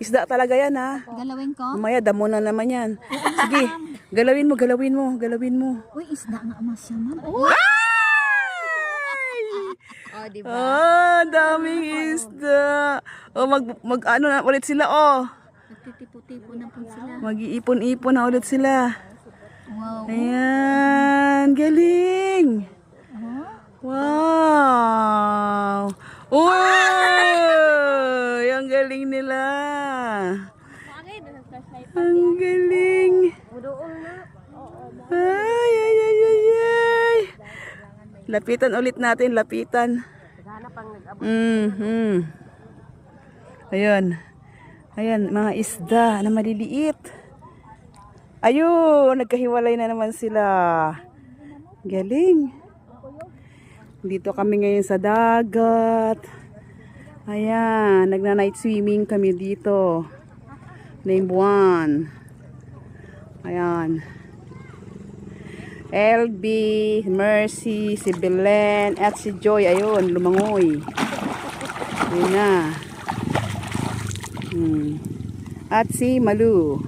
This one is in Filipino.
Isda talaga yan ha. Galawin ko? Mamaya damo na naman yan. Sige, galawin mo, galawin mo, galawin mo. Uy, isda nga masya man. Oh, di ba? Ah, daming isda. Oh, mag ano na ulit sila oh. Nagtitipo-tipo na po sila. Mag-iipon-ipon na ulit sila. Wow. Ayan, galing. Wow. Uy, ang galing nila. Ang galing. Ay, ay, ay, ay, ay. Lapitan ulit natin, lapitan. Ayun. Ayan, mga isda na maliliit. Ayun, nagkahiwalay na naman sila. Galing. Dito kami ngayon sa dagat. Ayan, nagna-night swimming kami dito. Name 1. Ayan. LB, Mercy, si Belen, at si Joy. Ayun, lumangoy. Ayun na. At si Malu.